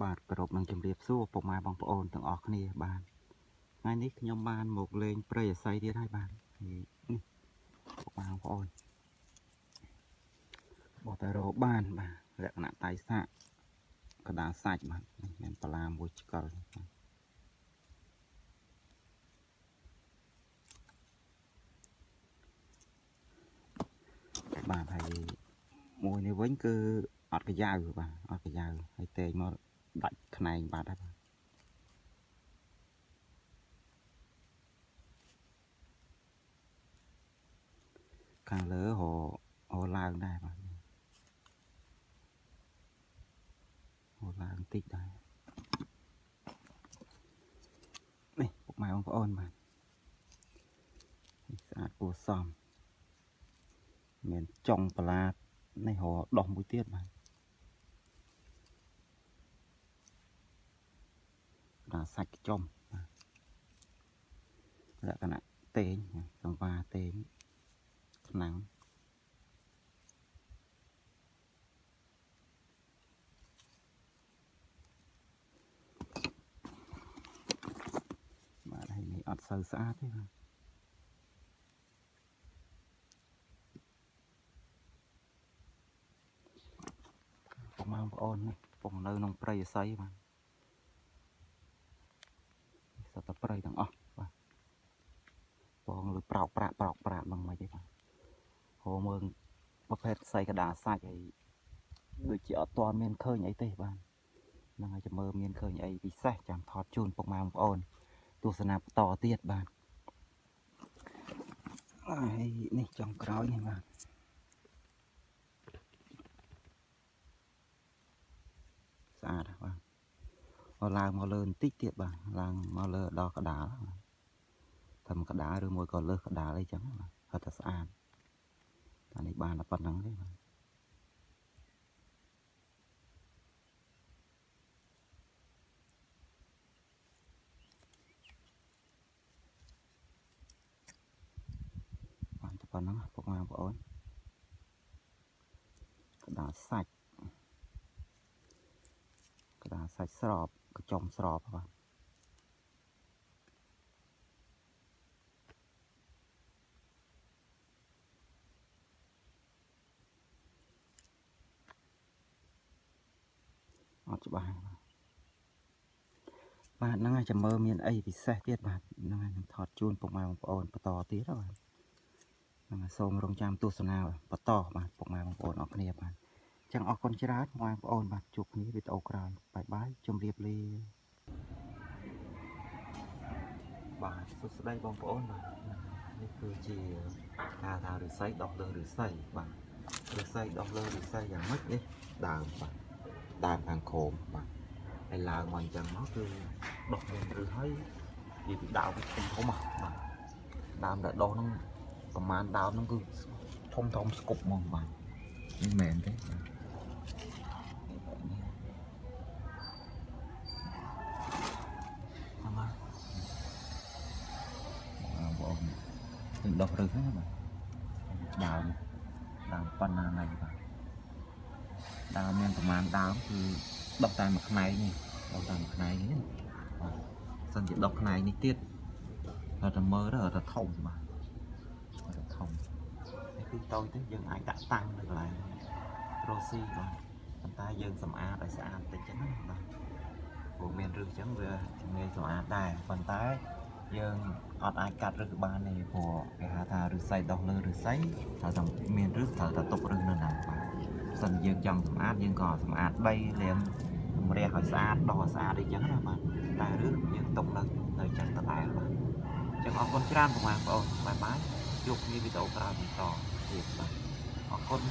បាទគោរពនឹងជម្រាបសួរពុកម៉ែបងប្អូនទាំងអស់គ្នាបាទថ្ងៃនេះខ្ញុំបានមកលេងព្រៃអាស័យទៀតហើយបាទនេះពុកម៉ែបងប្អូនបោះតែរកបានបាទលក្ខណៈតៃសាក់កដាសាច់បាទមានបលាមួយឆ្កល់បាទហើយមួយនេះវិញគឺអត់កាយ៉ាវបាទអត់កាយ៉ាវហើយតែងមកដាច់ខ្នែងបាទហើយបាទខាងលើហៅឡើងដែរបាទហៅឡើងតិចដែរនេះពុកម៉ែបងប្អូនបាទស្អាតគួរសមមានចុងប្លាតនេះរដោះមួយទៀតបាទដល់សាច់ខ្ចុំបាទលក្ខណៈតេងសង្វាតេងខ្លាំងបាទហើយនេះអត់សូវស្អាតទេបាទពុកម៉ែបងប្អូននេះពុកនៅក្នុងព្រៃអាស័យបាទសត្វតែព្រៃទាំងអស់បាទបងលើប្រោកប្រាក់ហ្នឹងមិនទេបាទហៅមើលប្រភេទខ្សែកដាសាច់ហើយដូចជាអត់ទាន់មានឃើញអីទេបាទហ្នឹងហើយចាំមើលមានឃើញអីពិសេសចាំថតជូនពុកម៉ែបងប្អូនទស្សនាបន្តទៀតបាទហើយនេះចុងក្រោយនេះបាទស្អាតបាទឡើងមកលើបន្តិចទៀតបាទឡើងមកលើដល់កដាលធ្វើកដាលឬមួយក៏លើសកដាលអីចឹងបាទគាត់តែស្អាតអានេះបានតែប៉ុណ្្នឹងទេបាទបានតែប៉ុណ្្នឹងពុកម៉ែបងប្អូនកដាលសាច់ស្របកញ្ចុំស្របបាទអត់ច្បាស់បាទហ្នឹងហើយចាំមើលមានអីពិសេសទៀតបាទហ្នឹងហើយនឹងថតជូនពុកម៉ែបងប្អូនបន្តទៀតបាទហ្នឹងហើយសូមរងចាំទស្សនាបន្តបាទពុកម៉ែបងប្អូនអរគ្នាបាទចឹងអរគុណច្រើនបងប្អូនបាទជួបគ្នាវីដេអូក្រោយបាយជម្រាបលាបាទសួស្តីបងប្អូនបាទនេះគឺជាការថាឫស្សីដុះលើឫស្សីបាទឫស្សីដុះលើឫស្សីយ៉ាងម៉េចនេះដើមបាទដើមខាងក្រោមបាទហើយឡើងមកអញ្ចឹងមកគឺដុះមានឫសហើយនិយាយពីដើមធំបាទដើមដែលដុះហ្នឹងប្រហែលដើមហ្នឹងគឺធំស្គប់ហ្មងបាទនេះមែនទេដុះឫសហ្នឹងបាទដើមប៉ុណ្ណាណៃបាទដើមមានប្រមាណដើមគឺដុះតែមួយផ្នែកនេះដុះតែមួយផ្នែកនេះបាទសិនជាដុះផ្នែកនេះទៀតតែមើលទៅអត់ធំបាទអត់ធំនេះគឺតូចទេយើងអាចដាក់តាំងនៅកន្លែងរ៉ូស៊ីបាទប៉ុន្តែយើងសម្អាតឲ្យស្អាតតិចចឹងណាបាទព្រោះមានឫសចឹងវាជំនាញសម្អាតដែរប៉ុន្តែយើងអត់អាចកាត់ឫសបានទេព្រោះគេហៅថាឫស្សីដុះលើឫស្សីត្រូវតែមានឫសត្រូវតែទុកឫសនៅណាបាទសិនយើងចង់សម្អាតយើងក៏សម្អាតដីលាងរះឲ្យស្អាតដោះឲ្យស្អាតអីចឹងណាបាទតែឫសយើងទុកនៅចឹងដដែលបាទចឹងអរគុណច្រើនបងប្អូនបាយជួបគ្នាវីដេអូក្រោយបន្តទៀតបាទអរគុណ